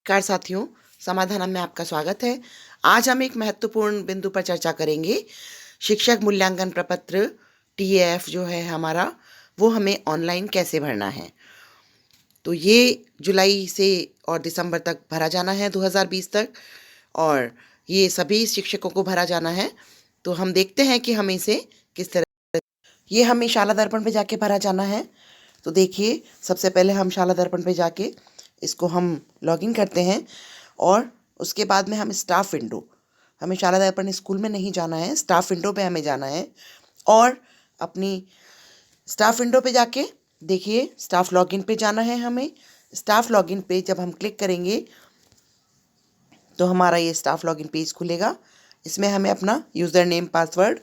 नमस्कार साथियों, समाधान में आपका स्वागत है। आज हम एक महत्वपूर्ण बिंदु पर चर्चा करेंगे। शिक्षक मूल्यांकन प्रपत्र टीएएफ जो है हमारा, वो हमें ऑनलाइन कैसे भरना है। तो ये जुलाई से और दिसंबर तक भरा जाना है, 2020 तक, और ये सभी शिक्षकों को भरा जाना है। तो हम देखते हैं कि हमें इसे किस तरह, ये हमें शाला दर्पण पे जाके भरा जाना है। तो देखिए, सबसे पहले हम शाला दर्पण पे जाके इसको हम लॉगिन करते हैं और उसके बाद में हम स्टाफ विंडो, हमें शाला दर्पण स्कूल में नहीं जाना है, स्टाफ विंडो पे हमें जाना है। और अपनी स्टाफ विंडो पे जाके देखिए, स्टाफ लॉगिन पे जाना है हमें। स्टाफ लॉगिन पे जब हम क्लिक करेंगे तो हमारा ये स्टाफ लॉगिन पेज खुलेगा। इसमें हमें अपना यूज़र नेम पासवर्ड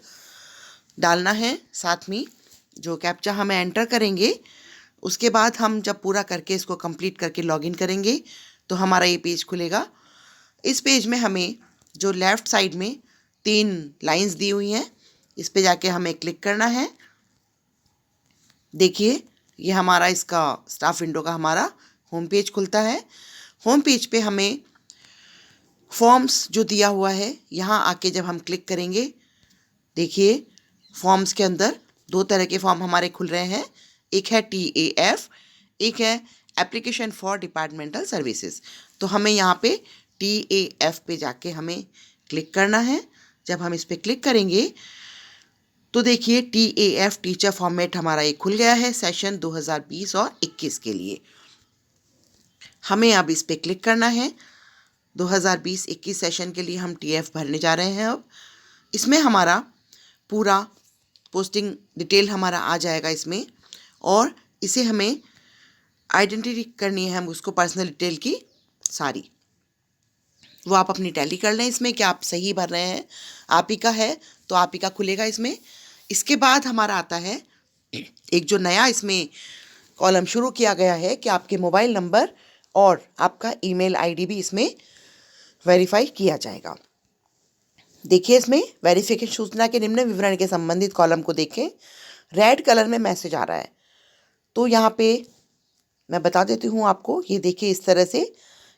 डालना है, साथ में जो कैप्चा हमें एंटर करेंगे। उसके बाद हम जब पूरा करके इसको कंप्लीट करके लॉगिन करेंगे तो हमारा ये पेज खुलेगा। इस पेज में हमें जो लेफ़्ट साइड में 3 लाइंस दी हुई हैं, इस पे जाके हमें क्लिक करना है। देखिए, ये हमारा इसका स्टाफ विंडो का हमारा होम पेज खुलता है। होम पेज पे हमें फॉर्म्स जो दिया हुआ है, यहाँ आके जब हम क्लिक करेंगे, देखिए फॉर्म्स के अंदर 2 तरह के फॉर्म हमारे खुल रहे हैं। एक है टीएएफ, एक है एप्लीकेशन फॉर डिपार्टमेंटल सर्विसेज। तो हमें यहाँ पे टीएएफ पे जाके हमें क्लिक करना है। जब हम इस पे क्लिक करेंगे तो देखिए, टीएएफ टीचर फॉर्मेट हमारा ये खुल गया है सेशन 2020 और 21 के लिए। हमें अब इस पे क्लिक करना है। 2020-21 सेशन के लिए हम टीएएफ भरने जा रहे हैं। अब इसमें हमारा पूरा पोस्टिंग डिटेल हमारा आ जाएगा इसमें, और इसे हमें आइडेंटिटी करनी है, हम उसको पर्सनल डिटेल की सारी, वो आप अपनी टैली कर लें इसमें कि आप सही भर रहे हैं। आप ही का है तो आप ही का खुलेगा इसमें। इसके बाद हमारा आता है एक जो नया इसमें कॉलम शुरू किया गया है कि आपके मोबाइल नंबर और आपका ईमेल आईडी भी इसमें वेरीफाई किया जाएगा। देखिए, इसमें वेरिफिकेशन सूचना के निम्न विवरण के संबंधित कॉलम को देखें। रेड कलर में मैसेज आ रहा है। तो यहाँ पे मैं बता देती हूँ आपको, ये देखिए इस तरह से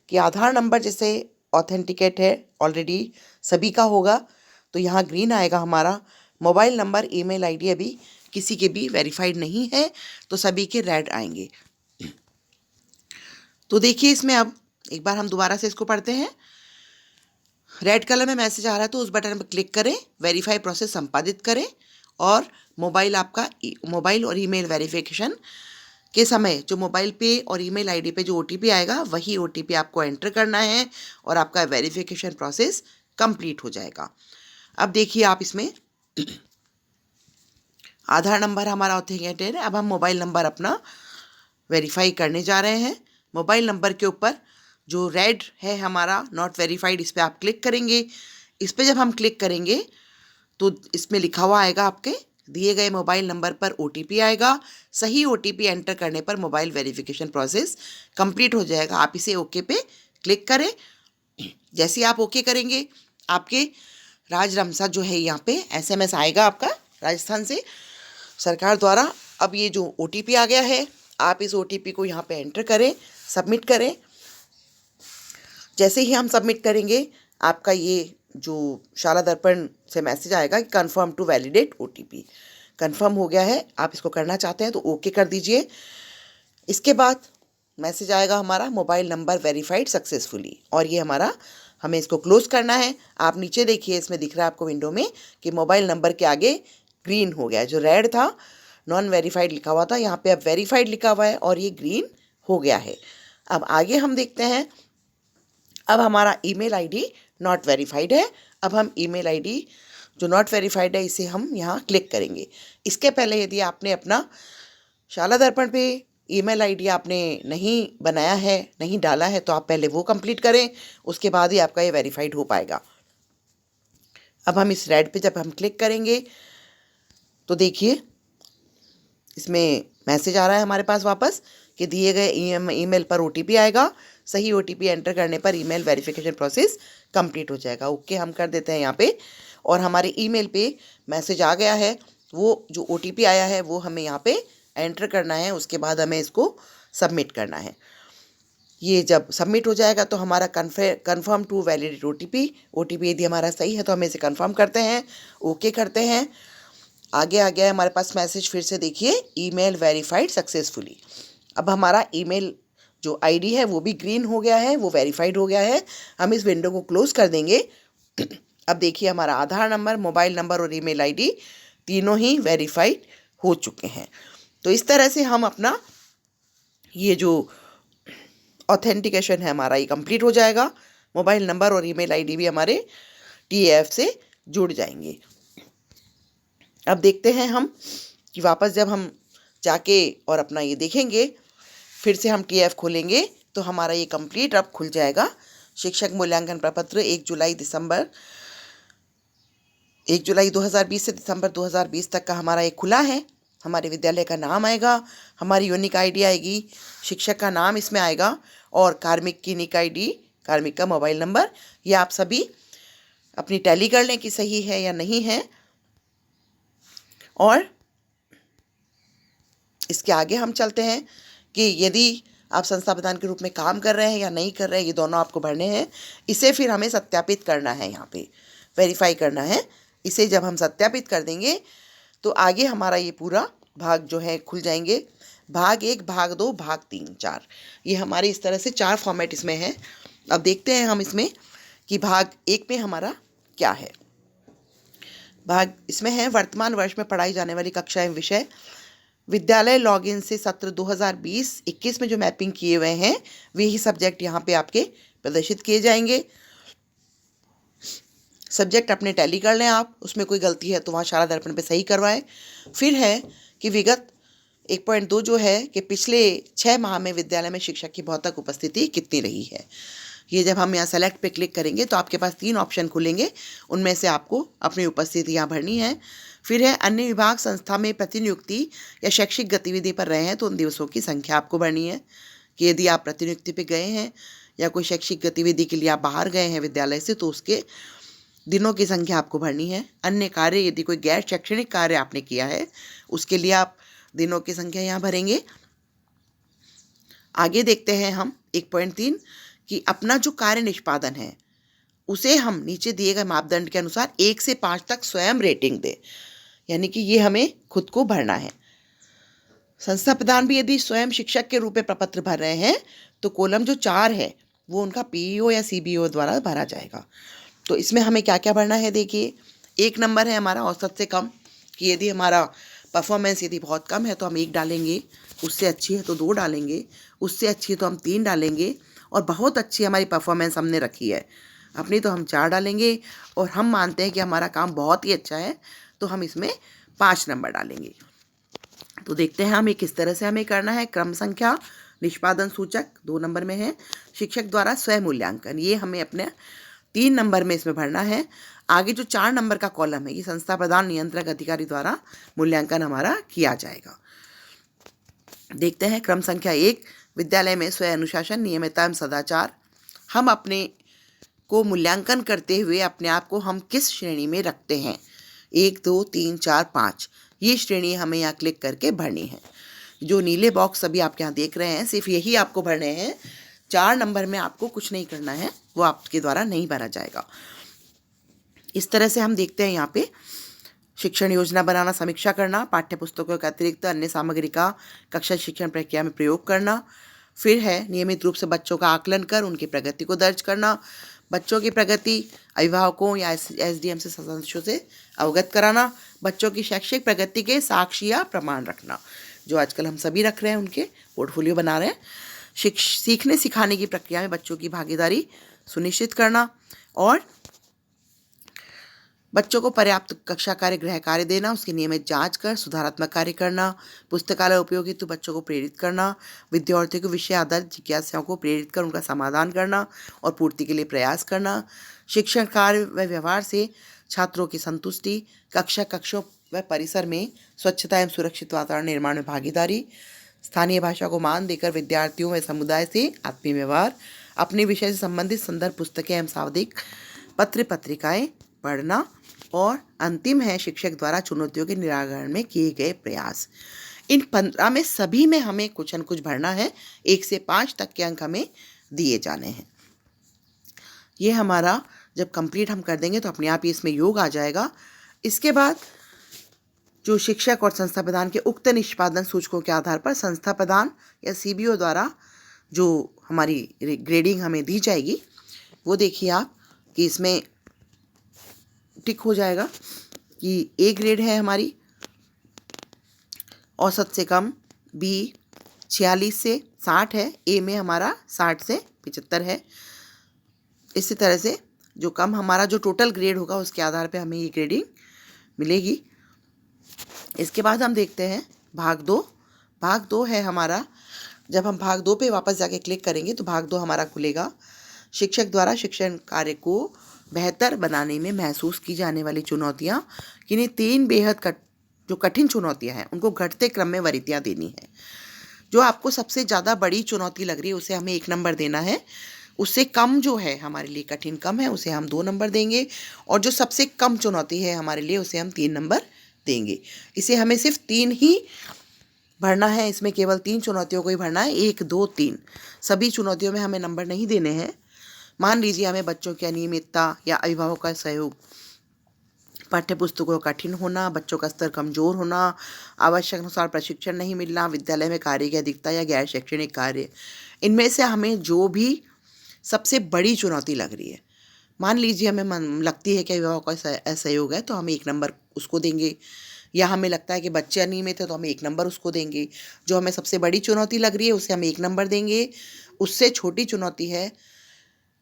कि आधार नंबर जैसे ऑथेंटिकेट है ऑलरेडी सभी का होगा, तो यहाँ ग्रीन आएगा हमारा। मोबाइल नंबर ईमेल आईडी अभी किसी के भी वेरीफाइड नहीं है, तो सभी के रेड आएंगे। तो देखिए, इसमें अब एक बार हम दोबारा से इसको पढ़ते हैं। रेड कलर में मैसेज आ रहा है तो उस बटन पर क्लिक करें, वेरीफाई प्रोसेस संपादित करें, और मोबाइल और ईमेल वेरिफिकेशन के समय जो मोबाइल पे और ईमेल आईडी पे जो ओटीपी आएगा, वही ओटीपी आपको एंटर करना है और आपका वेरिफिकेशन प्रोसेस कंप्लीट हो जाएगा। अब देखिए, आप इसमें आधार नंबर हमारा ऑथेंटिकेटेड है। अब हम मोबाइल नंबर अपना वेरीफाई करने जा रहे हैं। मोबाइल नंबर के ऊपर जो रेड है हमारा नॉट वेरीफाइड, इस पर आप क्लिक करेंगे। इस पर जब हम क्लिक करेंगे तो इसमें लिखा हुआ आएगा, आपके दिए गए मोबाइल नंबर पर ओटीपी आएगा। सही ओटीपी एंटर करने पर मोबाइल वेरिफिकेशन प्रोसेस कंप्लीट हो जाएगा। आप इसे ओके पे क्लिक करें। जैसे आप ओके करेंगे, आपके राजरमसा जो है यहाँ पे एसएमएस आएगा आपका राजस्थान से सरकार द्वारा। अब ये जो ओटीपी आ गया है, आप इस ओटीपी को यहाँ पे एंटर करें, सबमिट करें। जैसे ही हम सबमिट करेंगे, आपका ये जो शाला दर्पण से मैसेज आएगा कि confirm to validate OTP, confirm हो गया है। आप इसको करना चाहते हैं तो ओके कर दीजिए। इसके बाद मैसेज आएगा हमारा मोबाइल नंबर वेरीफाइड सक्सेसफुली, और ये हमारा हमें इसको क्लोज करना है। आप नीचे देखिए, इसमें दिख रहा है आपको विंडो में कि मोबाइल नंबर के आगे ग्रीन हो गया है। जो रेड था नॉन वेरीफाइड लिखा हुआ था, यहाँ पे अब वेरीफाइड लिखा हुआ है और ये ग्रीन हो गया है। अब आगे हम देखते हैं। अब हमारा ईमेल आईडी नॉट वेरीफाइड है। अब हम ईमेल आईडी जो नॉट वेरीफाइड है, इसे हम यहाँ क्लिक करेंगे। इसके पहले यदि आपने अपना शाला दर्पण पे ईमेल आईडी आपने नहीं बनाया है, नहीं डाला है, तो आप पहले वो कंप्लीट करें, उसके बाद ही आपका ये वेरीफाइड हो पाएगा। अब हम इस रेड पे जब हम क्लिक करेंगे तो देखिए, इसमें मैसेज आ रहा है हमारे पास वापस कि दिए गए ईमेल पर ओटीपी आएगा। सही ओटीपी एंटर करने पर ईमेल वेरिफिकेशन प्रोसेस कंप्लीट हो जाएगा। ओके हम कर देते हैं यहाँ पे, और हमारे ईमेल पे मैसेज आ गया है। वो जो ओटीपी आया है वो हमें यहाँ पे एंटर करना है। उसके बाद हमें इसको सबमिट करना है। ये जब सबमिट हो जाएगा तो हमारा कन्फर्म टू वैलिडेट ओटीपी यदि हमारा सही है तो हम इसे कन्फर्म करते हैं, ओके करते हैं। आगे आ गया है हमारे पास मैसेज, फिर से देखिए, ईमेल वेरीफाइड सक्सेसफुली। अब हमारा ईमेल जो आईडी है वो भी ग्रीन हो गया है, वो वेरीफाइड हो गया है। हम इस विंडो को क्लोज कर देंगे। अब देखिए हमारा आधार नंबर, मोबाइल नंबर और ईमेल आईडी तीनों ही वेरीफाइड हो चुके हैं। तो इस तरह से हम अपना ये जो ऑथेंटिकेशन है हमारा ये कंप्लीट हो जाएगा। मोबाइल नंबर और ईमेल आईडी भी हमारे TAF से जुड़ जाएंगे। अब देखते हैं हम कि वापस जब हम जाके और अपना ये देखेंगे, फिर से हम TAF खोलेंगे तो हमारा ये कंप्लीट अब खुल जाएगा। शिक्षक मूल्यांकन प्रपत्र 1 जुलाई 2020 से दिसंबर 2020 तक का हमारा ये खुला है। हमारे विद्यालय का नाम आएगा, हमारी यूनिक आईडी आएगी, शिक्षक का नाम इसमें आएगा और कार्मिक की यूनिक आईडी, कार्मिक का मोबाइल नंबर। ये आप सभी अपनी टैली कर लें कि सही है या नहीं है। और इसके आगे हम चलते हैं कि यदि आप संस्था प्रधान के रूप में काम कर रहे हैं या नहीं कर रहे हैं, ये दोनों आपको भरने हैं। इसे फिर हमें सत्यापित करना है, यहाँ पे वेरीफाई करना है। इसे जब हम सत्यापित कर देंगे तो आगे हमारा ये पूरा भाग जो है खुल जाएंगे। भाग 1, भाग 2, भाग 3, 4, ये हमारे इस तरह से 4 फॉर्मेट इसमें हैं। अब देखते हैं हम इसमें कि भाग 1 में हमारा क्या है। भाग इसमें है वर्तमान वर्ष में पढ़ाई जाने वाली कक्षा एवं विषय। विद्यालय लॉगिन से सत्र 2020-21 में जो मैपिंग किए हुए हैं वे ही सब्जेक्ट यहाँ पे आपके प्रदर्शित किए जाएंगे। सब्जेक्ट अपने टैली कर लें आप, उसमें कोई गलती है तो वहाँ शाला दर्पण पे सही करवाएं। फिर है कि विगत 1.2 जो है कि पिछले 6 माह में विद्यालय में शिक्षक की भौतिक उपस्थिति कितनी रही है। ये जब हम यहाँ सेलेक्ट पे क्लिक करेंगे तो आपके पास 3 ऑप्शन खुलेंगे, उनमें से आपको अपनी उपस्थिति यहाँ भरनी है। फिर है अन्य विभाग संस्था में प्रतिनियुक्ति या शैक्षिक गतिविधि पर रहे हैं तो उन दिवसों की संख्या आपको भरनी है कि यदि आप प्रतिनियुक्ति पे गए हैं या कोई शैक्षिक गतिविधि के लिए आप बाहर गए हैं विद्यालय से तो उसके दिनों की संख्या आपको भरनी है। अन्य कार्य, यदि कोई गैर शैक्षणिक कार्य आपने किया है उसके लिए आप दिनों की संख्या यहाँ भरेंगे। आगे देखते हैं हम 1.3 कि अपना जो कार्य निष्पादन है उसे हम नीचे दिए गए मापदंड के अनुसार 1 से 5 तक स्वयं रेटिंग दें, यानी कि ये हमें खुद को भरना है। संस्था प्रधान भी यदि स्वयं शिक्षक के रूप में प्रपत्र भर रहे हैं तो कॉलम जो 4 है वो उनका PEO या CBO द्वारा भरा जाएगा। तो इसमें हमें क्या क्या भरना है, देखिए 1 नंबर है हमारा औसत से कम, कि यदि हमारा परफॉर्मेंस यदि बहुत कम है तो हम 1 डालेंगे, उससे अच्छी है तो 2 डालेंगे, उससे अच्छी है तो हम 3 डालेंगे, और बहुत अच्छी हमारी परफॉर्मेंस हमने रखी है अपनी तो हम 4 डालेंगे, और हम मानते हैं कि हमारा काम बहुत ही अच्छा है तो हम इसमें 5 नंबर डालेंगे। तो देखते हैं हमें किस तरह से हमें करना है। क्रम संख्या, निष्पादन सूचक 2 नंबर में है। शिक्षक द्वारा स्वयं मूल्यांकन, ये हमें अपने 3 नंबर में इसमें भरना है। आगे जो 4 नंबर का कॉलम है ये संस्था प्रधान नियंत्रक अधिकारी द्वारा मूल्यांकन हमारा किया जाएगा। देखते हैं क्रम संख्या 1, विद्यालय में स्वयं अनुशासन, नियमितता एवं सदाचार। हम अपने को मूल्यांकन करते हुए अपने आप को हम किस श्रेणी में रखते हैं, 1, 2, 3, 4, 5, ये श्रेणी हमें यहाँ क्लिक करके भरनी है। जो नीले बॉक्स अभी आप यहाँ देख रहे हैं सिर्फ यही आपको भरने हैं। 4 नंबर में आपको कुछ नहीं करना है, वो आपके द्वारा नहीं भरा जाएगा। इस तरह से हम देखते हैं यहाँ पे शिक्षण योजना बनाना, समीक्षा करना, पाठ्य पुस्तकों के अतिरिक्त अन्य सामग्री का कक्षा शिक्षण प्रक्रिया में प्रयोग करना। फिर है नियमित रूप से बच्चों का आकलन कर उनकी प्रगति को दर्ज करना, बच्चों की प्रगति अभिभावकों या SDM से सदस्यों से अवगत कराना, बच्चों की शैक्षिक प्रगति के साक्ष्य या प्रमाण रखना, जो आजकल हम सभी रख रहे हैं, उनके पोर्टफोलियो बना रहे हैं। सीखने सिखाने की प्रक्रिया में बच्चों की भागीदारी सुनिश्चित करना, और बच्चों को पर्याप्त कक्षा कार्य, गृह कार्य देना, उसकी नियमित जांच कर सुधारात्मक कार्य करना, पुस्तकालय उपयोग हेतु बच्चों को प्रेरित करना, विद्यार्थियों को विषय आधारित जिज्ञासाओं को प्रेरित कर उनका समाधान करना और पूर्ति के लिए प्रयास करना, शिक्षण कार्य व व्यवहार से छात्रों की संतुष्टि, कक्षों व परिसर में स्वच्छता एवं सुरक्षित वातावरण निर्माण में भागीदारी, स्थानीय भाषा को मान देकर विद्यार्थियों व समुदाय से आत्मीय व्यवहार, अपने विषय से संबंधित संदर्भ पुस्तकें एवं सावधिक पत्र पत्रिकाएं पढ़ना, और अंतिम है शिक्षक द्वारा चुनौतियों के निराकरण में किए गए प्रयास। इन 15 में सभी में हमें कुछ न कुछ भरना है। 1 से 5 तक के अंक हमें दिए जाने हैं। ये हमारा जब कंप्लीट हम कर देंगे तो अपने आप ही इसमें योग आ जाएगा। इसके बाद जो शिक्षक और संस्था प्रधान के उक्त निष्पादन सूचकों के आधार पर संस्था प्रधान या सीबीओ द्वारा जो हमारी ग्रेडिंग हमें दी जाएगी, वो देखिए आप कि इसमें टिक हो जाएगा कि ए ग्रेड है हमारी औसत से कम, बी 46 से 60 है, ए में हमारा 60 से 75 है। इसी तरह से जो कम हमारा जो टोटल ग्रेड होगा उसके आधार पे हमें ये ग्रेडिंग मिलेगी। इसके बाद हम देखते हैं भाग 2। भाग 2 है हमारा, जब हम भाग 2 पे वापस जाके क्लिक करेंगे तो भाग 2 हमारा खुलेगा। शिक्षक द्वारा शिक्षण कार्य को बेहतर बनाने में महसूस की जाने वाली चुनौतियाँ, किन्हीं 3 बेहद जो कठिन चुनौतियाँ हैं उनको घटते क्रम में वरीयताएं देनी है। जो आपको सबसे ज़्यादा बड़ी चुनौती लग रही है उसे हमें 1 नंबर देना है। उससे कम जो है हमारे लिए कठिन कम है उसे हम 2 नंबर देंगे, और जो सबसे कम चुनौती है हमारे लिए उसे हम 3 नंबर देंगे। इसे हमें सिर्फ 3 ही भरना है, इसमें केवल 3 चुनौतियों को ही भरना है, 1, 2, 3। सभी चुनौतियों में हमें नंबर नहीं देने हैं। मान लीजिए हमें बच्चों की अनियमितता या अभिभावकों का सहयोग, पाठ्य पुस्तकों का कठिन होना, बच्चों का स्तर कमज़ोर होना, आवश्यक अनुसार प्रशिक्षण नहीं मिलना, विद्यालय में कार्य की अधिकता या गैर शैक्षणिक कार्य, इनमें से हमें जो भी सबसे बड़ी चुनौती लग रही है, मान लीजिए हमें लगती है कि अभिभावकों का असहयोग है तो हम 1 नंबर उसको देंगे, या हमें लगता है कि बच्चे अनियमित है तो हम 1 नंबर उसको देंगे। जो हमें सबसे बड़ी चुनौती लग रही है उसे हम 1 नंबर देंगे, उससे छोटी चुनौती है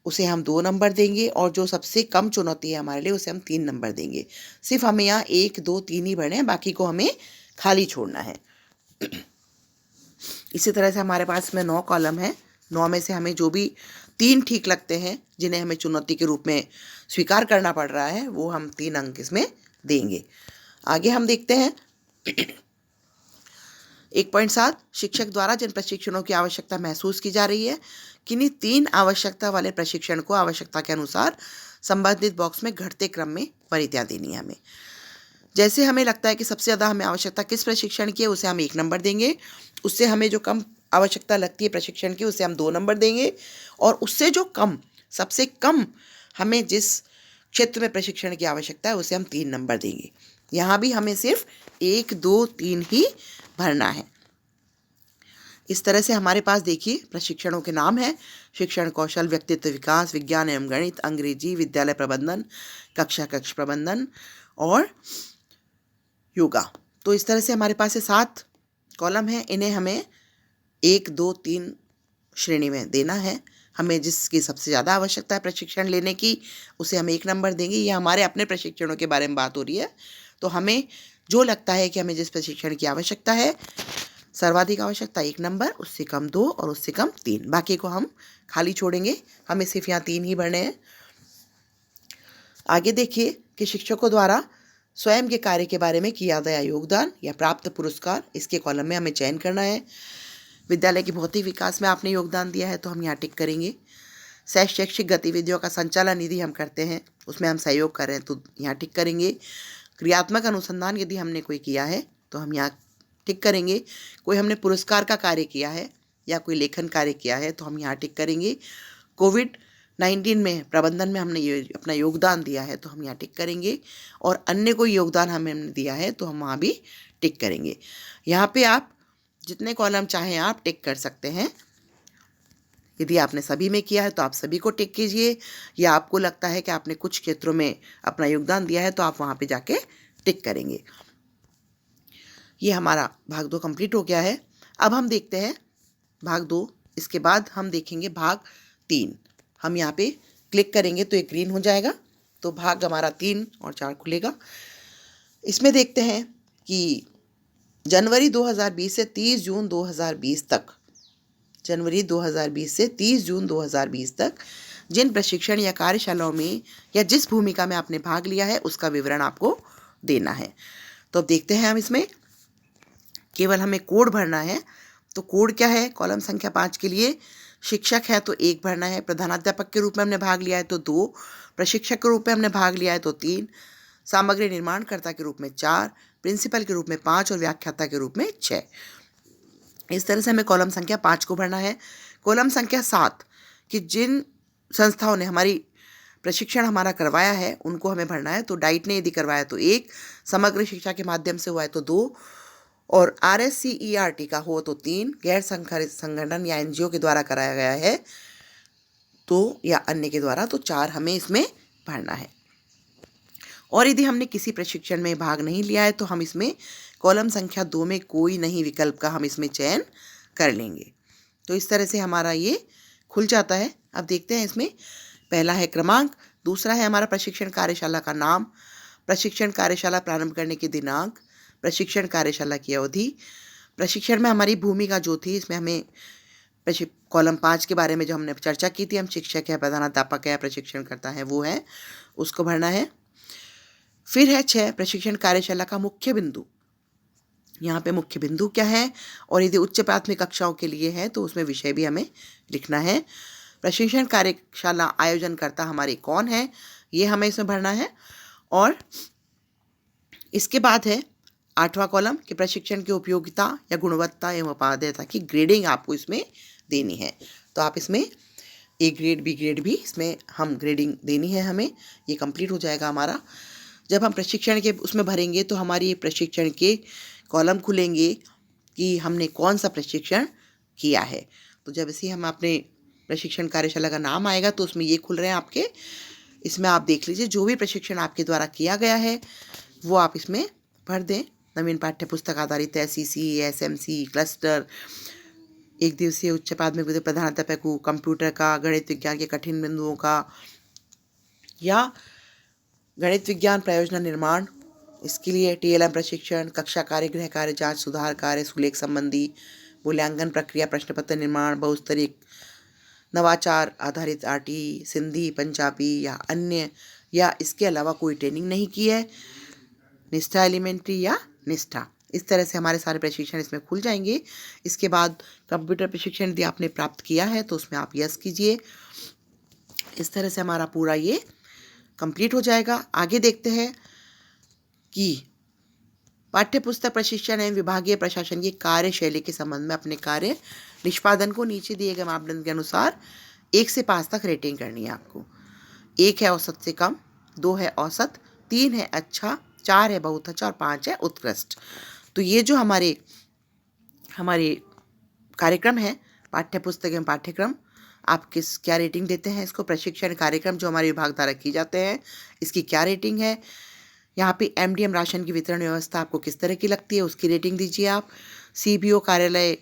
उसे हम 2 नंबर देंगे, और जो सबसे कम चुनौती है हमारे लिए उसे हम 3 नंबर देंगे। सिर्फ हमें यहाँ 1, 2, 3 ही भरने हैं, बाकी को हमें खाली छोड़ना है। इसी तरह से हमारे पास में 9 कॉलम है। 9 में से हमें जो भी 3 ठीक लगते हैं, जिन्हें हमें चुनौती के रूप में स्वीकार करना पड़ रहा है, वो हम 3 अंक इसमें देंगे। आगे हम देखते हैं 1.7 शिक्षक द्वारा जिन प्रशिक्षणों की आवश्यकता महसूस की जा रही है, किन्हीं 3 आवश्यकता वाले प्रशिक्षण को आवश्यकता के अनुसार संबंधित बॉक्स में घटते क्रम में वरीयताएं देनी है हमें। जैसे हमें लगता है कि सबसे ज़्यादा हमें आवश्यकता किस प्रशिक्षण की है उसे हम 1 नंबर देंगे, उससे हमें जो कम आवश्यकता लगती है प्रशिक्षण की उसे हम 2 नंबर देंगे, और उससे जो कम, सबसे कम हमें जिस क्षेत्र में प्रशिक्षण की आवश्यकता है उसे हम 3 नंबर देंगे। यहाँ भी हमें सिर्फ 1, 2, 3 ही भरना है। इस तरह से हमारे पास देखिए प्रशिक्षणों के नाम हैं: शिक्षण कौशल, व्यक्तित्व विकास, विज्ञान एवं गणित, अंग्रेजी, विद्यालय प्रबंधन, कक्ष प्रबंधन और योगा। तो इस तरह से हमारे पास ये 7 कॉलम हैं। इन्हें हमें 1, 2, 3 श्रेणी में देना है। हमें जिसकी सबसे ज़्यादा आवश्यकता है प्रशिक्षण लेने की उसे हम 1 नंबर देंगे। ये हमारे अपने प्रशिक्षणों के बारे में बात हो रही है, तो हमें जो लगता है कि हमें जिस प्रशिक्षण की आवश्यकता है, सर्वाधिक आवश्यकता 1 नंबर, उससे कम 2 और उससे कम 3, बाकी को हम खाली छोड़ेंगे। हमें सिर्फ यहाँ 3 ही भरने हैं। आगे देखिए कि शिक्षकों द्वारा स्वयं के कार्य के बारे में किया गया योगदान या प्राप्त पुरस्कार, इसके कॉलम में हमें चयन करना है। विद्यालय के भौतिक विकास में आपने योगदान दिया है तो हम यहाँ टिक करेंगे। शैक्षिक गतिविधियों का संचालन यदि हम करते हैं, उसमें हम सहयोग कर रहे हैं तो यहाँ टिक करेंगे। क्रियात्मक अनुसंधान यदि हमने कोई किया है तो हम यहाँ टिक करेंगे। कोई हमने पुरस्कार का कार्य किया है या कोई लेखन कार्य किया है तो हम यहाँ टिक करेंगे। कोविड-19 में प्रबंधन में हमने ये अपना योगदान दिया है तो हम यहाँ टिक करेंगे, और अन्य कोई योगदान हमने दिया है तो हम वहाँ भी टिक करेंगे। यहाँ पे आप जितने कॉलम चाहें आप टिक कर सकते हैं। यदि आपने सभी में किया है तो आप सभी को टिक कीजिए, या आपको लगता है कि आपने कुछ क्षेत्रों में अपना योगदान दिया है तो आप वहाँ पे जाके टिक करेंगे। ये हमारा भाग 2 कंप्लीट हो गया है। अब हम देखते हैं भाग 2। इसके बाद हम देखेंगे भाग 3। हम यहाँ पे क्लिक करेंगे तो एक ग्रीन हो जाएगा, तो भाग हमारा 3 और 4 खुलेगा। इसमें देखते हैं कि जनवरी 2020 से 30 जून 2020 तक, जनवरी 2020 से 30 जून 2020 तक जिन प्रशिक्षण या कार्यशालाओं में या जिस भूमिका में आपने भाग लिया है उसका विवरण आपको देना है। तो अब देखते हैं हम इसमें केवल हमें कोड भरना है। तो कोड क्या है? कॉलम संख्या 5 के लिए शिक्षक है तो 1 भरना है, प्रधानाध्यापक के रूप में हमने भाग लिया है तो 2, प्रशिक्षक के रूप में हमने भाग लिया है तो 3, सामग्री निर्माणकर्ता के रूप में 4, प्रिंसिपल के रूप में 5 और व्याख्याता के रूप में 6। इस तरह से हमें कॉलम संख्या 5 को भरना है। कॉलम संख्या 7 कि जिन संस्थाओं ने हमारी प्रशिक्षण हमारा करवाया है उनको हमें भरना है। तो डाइट ने यदि करवाया तो 1, समग्र शिक्षा के माध्यम से हुआ है तो 2, और RSCERT का हो तो 3, गैर सरकारी संगठन या NGO के द्वारा कराया गया है तो, या अन्य के द्वारा तो 4 हमें इसमें भरना है। और यदि हमने किसी प्रशिक्षण में भाग नहीं लिया है तो हम इसमें कॉलम संख्या 2 में कोई नहीं विकल्प का हम इसमें चयन कर लेंगे। तो इस तरह से हमारा ये खुल जाता है। अब देखते हैं इसमें पहला है क्रमांक, दूसरा है हमारा प्रशिक्षण कार्यशाला का नाम, प्रशिक्षण कार्यशाला प्रारंभ करने की दिनांक, प्रशिक्षण कार्यशाला की अवधि, प्रशिक्षण में हमारी भूमिका जो थी इसमें हमें कॉलम 5 के बारे में जो हमने चर्चा की थी, हम शिक्षक है, प्रधानाध्यापक है, प्रशिक्षण करता है वो है, उसको भरना है। फिर है 6 प्रशिक्षण कार्यशाला का मुख्य बिंदु। यहाँ पे मुख्य बिंदु क्या है, और यदि उच्च प्राथमिक कक्षाओं के लिए है तो उसमें विषय भी हमें लिखना है। प्रशिक्षण कार्यशाला आयोजन करता हमारे कौन है, ये हमें इसमें भरना है। और इसके बाद है 8वां कॉलम कि प्रशिक्षण की उपयोगिता या गुणवत्ता एवं उपादेयता की ग्रेडिंग आपको इसमें देनी है। तो आप इसमें A ग्रेड, B ग्रेड भी इसमें हम ग्रेडिंग देनी है हमें। ये कंप्लीट हो जाएगा हमारा। जब हम प्रशिक्षण के उसमें भरेंगे तो हमारी प्रशिक्षण के कॉलम खुलेंगे कि हमने कौन सा प्रशिक्षण किया है। तो जब इसे हम अपने प्रशिक्षण कार्यशाला का नाम आएगा तो उसमें ये खुल रहे हैं आपके। इसमें आप देख लीजिए जो भी प्रशिक्षण आपके द्वारा किया गया है वो आप इसमें भर दें। नवीन पाठ्य पुस्तक आधारित SEC, SMC, क्लस्टर, 1 दिवसीय उच्च माध्यमिक विद्यालय प्रधानाध्यापक को कंप्यूटर का, गणित विज्ञान के कठिन बिंदुओं का, या गणित विज्ञान प्रयोजना निर्माण, इसके लिए TLM प्रशिक्षण, कक्षा कार्य, गृह कार्य, जांच सुधार कार्य, सुलेख संबंधी मूल्यांकन प्रक्रिया, प्रश्न पत्र निर्माण, बहुस्तरीय नवाचार आधारित RT, सिंधी, पंजाबी या अन्य, या इसके अलावा कोई ट्रेनिंग नहीं की है, निष्ठा एलिमेंट्री या निष्ठा। इस तरह से हमारे सारे प्रशिक्षण इसमें खुल जाएंगे। इसके बाद कंप्यूटर प्रशिक्षण यदि आपने प्राप्त किया है तो उसमें आप यस कीजिए। इस तरह से हमारा पूरा ये कंप्लीट हो जाएगा। आगे देखते हैं कि पाठ्य पुस्तक प्रशिक्षण एवं विभागीय प्रशासन की कार्यशैली के संबंध में अपने कार्य निष्पादन को नीचे दिए गए मापदंड के अनुसार 1 से 5 तक रेटिंग करनी है आपको। 1 है औसत से कम, 2 है औसत, 3 है अच्छा, 4 है बहुत अच्छा और 5 है उत्कृष्ट। तो ये जो हमारे कार्यक्रम है, पाठ्य पुस्तक एवं पाठ्यक्रम, आप क्या रेटिंग देते हैं इसको। प्रशिक्षण कार्यक्रम जो हमारे विभाग द्वारा किए जाते हैं इसकी क्या रेटिंग है। यहाँ पे MDM राशन की वितरण व्यवस्था आपको किस तरह की लगती है उसकी रेटिंग दीजिए आप। CBO कार्यालय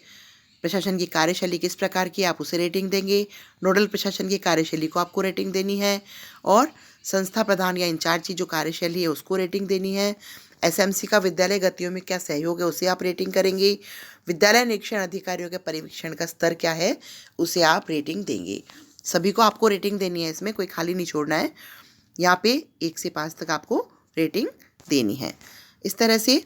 प्रशासन की कार्यशैली किस प्रकार की, आप उसे रेटिंग देंगे। नोडल प्रशासन की कार्यशैली को आपको रेटिंग देनी है। और संस्था प्रधान या इंचार्ज की जो कार्यशैली है उसको रेटिंग देनी है। SMC का विद्यालय गतियों में क्या सहयोग है उसे आप रेटिंग करेंगे। विद्यालय निरीक्षण अधिकारियों के परीक्षण का स्तर क्या है उसे आप रेटिंग देंगे। सभी को आपको रेटिंग देनी है, इसमें कोई खाली नहीं छोड़ना है। यहाँ पे 1 से 5 तक आपको रेटिंग देनी है। इस तरह से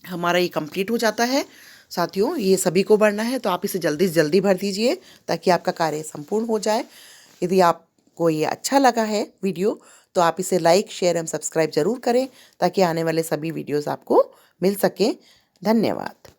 हमारा ये कंप्लीट हो जाता है। साथियों ये सभी को भरना है तो आप इसे जल्दी से जल्दी भर दीजिए ताकि आपका कार्य संपूर्ण हो जाए। यदि आपको ये अच्छा लगा है वीडियो तो आप इसे लाइक, शेयर एवं सब्सक्राइब जरूर करें ताकि आने वाले सभी वीडियोस आपको मिल सकें। धन्यवाद।